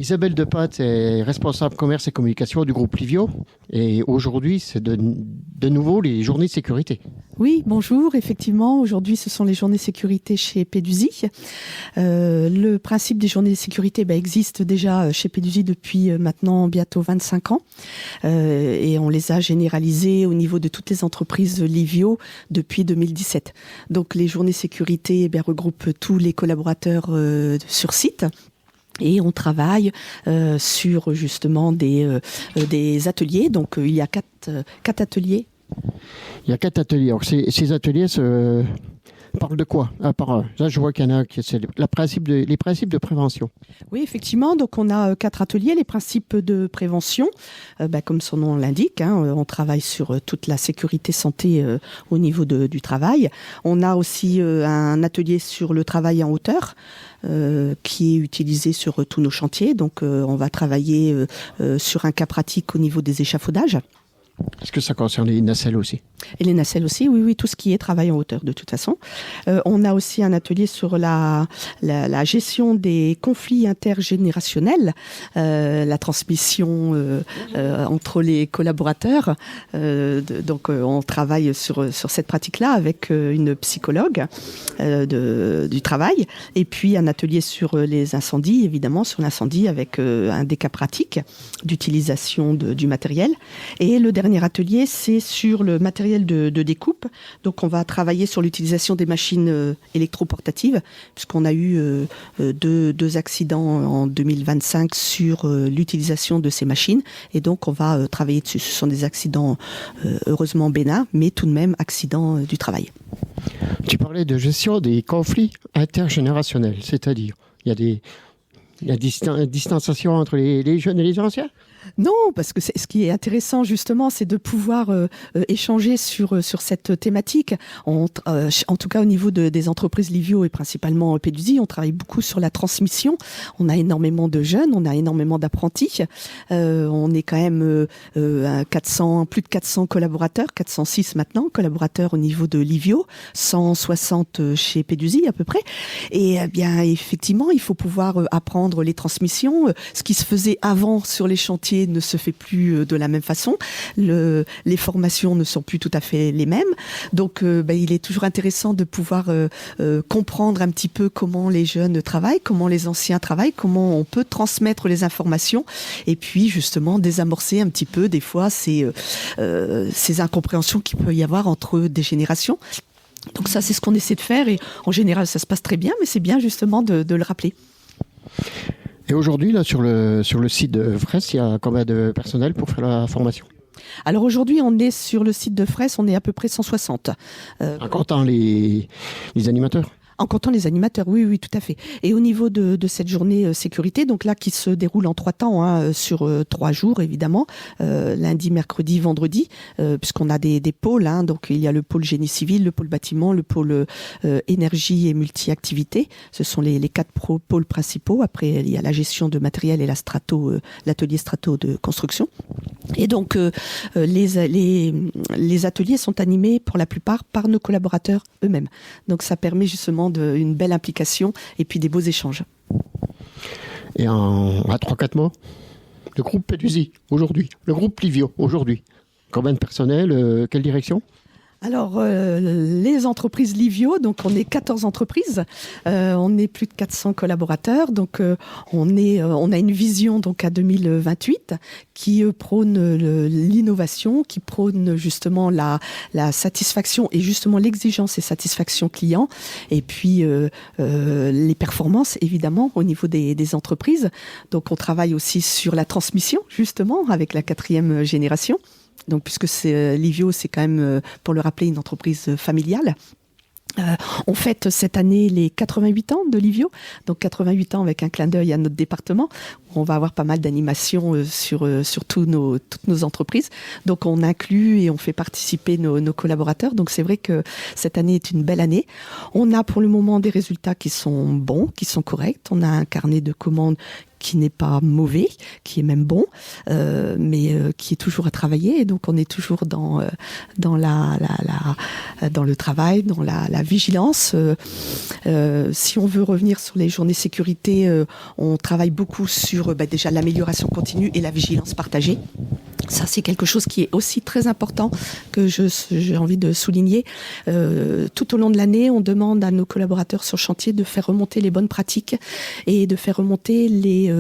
Isabelle Depat est responsable commerce et communication du groupe Livio. Et aujourd'hui, c'est de nouveau les journées de sécurité. Oui, bonjour. Effectivement, aujourd'hui, ce sont les journées de sécurité chez Pédusie. Le principe des journées de sécurité existe déjà chez Pédusie depuis maintenant bientôt 25 ans. Et on les a généralisées au niveau de toutes les entreprises Livio depuis 2017. Donc, les journées de sécurité regroupent tous les collaborateurs sur site. Et on travaille sur justement des ateliers. Donc il y a quatre ateliers. Il y a 4 ateliers. Alors, ces ateliers parlent de quoi? Là, je vois qu'il y en a c'est les principes de prévention. Oui, effectivement. Donc on a 4 ateliers. Les principes de prévention, comme son nom l'indique, on travaille sur toute la sécurité santé au niveau du travail. On a aussi un atelier sur le travail en hauteur. Qui est utilisé sur tous nos chantiers. Donc, on va travailler sur un cas pratique au niveau des échafaudages. Est-ce que ça concerne les nacelles aussi? Et les nacelles aussi, oui, tout ce qui est travail en hauteur de toute façon. On a aussi un atelier sur la gestion des conflits intergénérationnels, la transmission entre les collaborateurs. Donc on travaille sur cette pratique-là avec une psychologue du travail. Et puis un atelier sur les incendies, évidemment, sur l'incendie avec un des cas pratiques d'utilisation du matériel. Et le dernier atelier, c'est sur le matériel de découpe. Donc, on va travailler sur l'utilisation des machines électroportatives, puisqu'on a eu deux accidents en 2025 sur l'utilisation de ces machines. Et donc, on va travailler dessus. Ce sont des accidents heureusement bénins, mais tout de même accidents du travail. Tu parlais de gestion des conflits intergénérationnels, c'est-à-dire, il y a distanciation entre les jeunes et les anciens? Non, parce que ce qui est intéressant justement, c'est de pouvoir échanger sur cette thématique. En tout cas, au niveau des entreprises Livio et principalement Pédusie, on travaille beaucoup sur la transmission. On a énormément de jeunes, on a énormément d'apprentis. On est quand même plus de 400 collaborateurs, 406 maintenant collaborateurs au niveau de Livio, 160 chez Pédusie à peu près. Et bien effectivement, il faut pouvoir apprendre les transmissions. Ce qui se faisait avant sur les chantiers ne se fait plus de la même façon. Les formations ne sont plus tout à fait les mêmes. Donc, il est toujours intéressant de pouvoir comprendre un petit peu comment les jeunes travaillent, comment les anciens travaillent, comment on peut transmettre les informations et puis justement désamorcer un petit peu des fois ces incompréhensions qu'il peut y avoir entre des générations. Donc ça, c'est ce qu'on essaie de faire et en général, ça se passe très bien, mais c'est bien justement de le rappeler. Et aujourd'hui, là, sur le site de Fraisse, il y a combien de personnel pour faire la formation? Alors aujourd'hui, on est sur le site de Fraisse, on est à peu près 160. En comptant les animateurs? En comptant les animateurs, oui, tout à fait. Et au niveau de cette journée sécurité, donc là qui se déroule en 3 temps, sur 3 jours évidemment, lundi, mercredi, vendredi, puisqu'on a des pôles. Donc il y a le pôle génie civil, le pôle bâtiment, le pôle énergie et multi-activité. Ce sont les 4 pôles principaux. Après, il y a la gestion de matériel et l'atelier strato de construction. Et donc les ateliers sont animés pour la plupart par nos collaborateurs eux-mêmes. Donc ça permet justement une belle implication et puis des beaux échanges. Et à 3-4 mois, le groupe Pédusie aujourd'hui, le groupe Livio aujourd'hui, combien de personnel, quelle direction? Alors, les entreprises Livio, donc on est 14 entreprises, on est plus de 400 collaborateurs, donc on a une vision donc à 2028 qui prône l'innovation, qui prône justement la satisfaction et justement l'exigence et satisfaction client, et puis les performances évidemment au niveau des entreprises. Donc on travaille aussi sur la transmission justement avec la 4e génération. Donc, puisque Livio, c'est quand même, pour le rappeler, une entreprise familiale. On fête cette année les 88 ans de Livio, donc 88 ans avec un clin d'œil à notre département. On va avoir pas mal d'animations sur toutes nos entreprises. Donc on inclut et on fait participer nos collaborateurs. Donc c'est vrai que cette année est une belle année. On a pour le moment des résultats qui sont bons, qui sont corrects. On a un carnet de commandes qui n'est pas mauvais, qui est même bon, mais qui est toujours à travailler. Et donc on est toujours dans le travail, dans la vigilance. Si on veut revenir sur les journées sécurité, on travaille beaucoup sur déjà l'amélioration continue et la vigilance partagée. Ça, c'est quelque chose qui est aussi très important que j'ai envie de souligner. Tout au long de l'année, on demande à nos collaborateurs sur chantier de faire remonter les bonnes pratiques et de faire remonter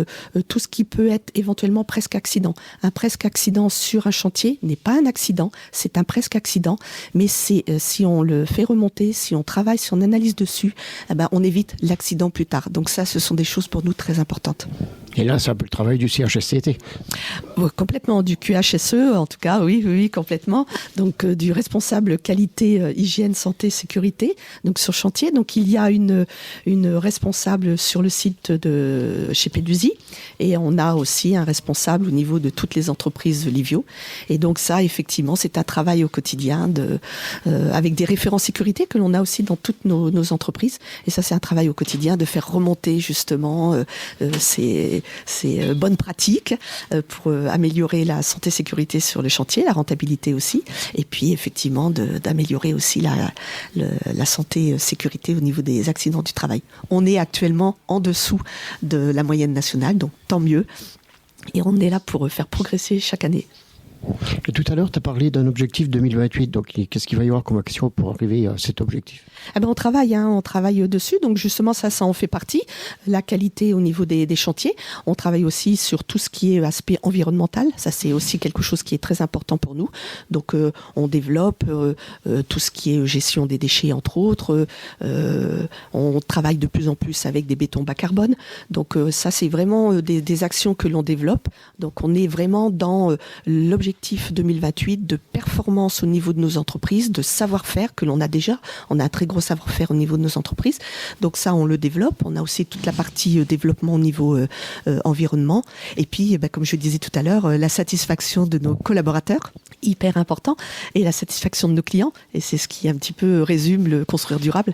tout ce qui peut être éventuellement presque accident. Un presque accident sur un chantier n'est pas un accident, c'est un presque accident, mais si on le fait remonter, si on travaille, si on analyse dessus, on évite l'accident plus tard. Donc ça, ce sont des choses pour nous très importantes. Et là, c'est un peu le travail du CHSCT. Complètement, du QHSE, en tout cas, oui, complètement. Donc, du responsable qualité, hygiène, santé, sécurité, donc sur chantier. Donc, il y a une responsable sur le site de chez Pédusie, et on a aussi un responsable au niveau de toutes les entreprises Livio. Et donc, ça, effectivement, c'est un travail au quotidien avec des référents sécurité que l'on a aussi dans toutes nos entreprises. Et ça, c'est un travail au quotidien de faire remonter justement ces bonnes pratiques pour améliorer la santé sécurité sur le chantier, la rentabilité aussi, et puis effectivement d'améliorer aussi la santé sécurité au niveau des accidents du travail. On est actuellement en dessous de la moyenne nationale, donc tant mieux, et on est là pour faire progresser chaque année. Et tout à l'heure, tu as parlé d'un objectif 2028. Donc, qu'est-ce qu'il va y avoir comme action pour arriver à cet objectif ? On travaille dessus. Donc, justement, ça en fait partie. La qualité au niveau des chantiers. On travaille aussi sur tout ce qui est aspect environnemental. Ça, c'est aussi quelque chose qui est très important pour nous. Donc, on développe tout ce qui est gestion des déchets, entre autres. On travaille de plus en plus avec des bétons bas carbone. Donc, ça, c'est vraiment des actions que l'on développe. Donc, on est vraiment dans l'objectif 2028 de performance au niveau de nos entreprises, de savoir-faire que l'on a déjà. On a un très gros savoir-faire au niveau de nos entreprises. Donc ça, on le développe. On a aussi toute la partie développement au niveau environnement. Et puis, comme je disais tout à l'heure, la satisfaction de nos collaborateurs, hyper important, et la satisfaction de nos clients. Et c'est ce qui un petit peu résume le construire durable.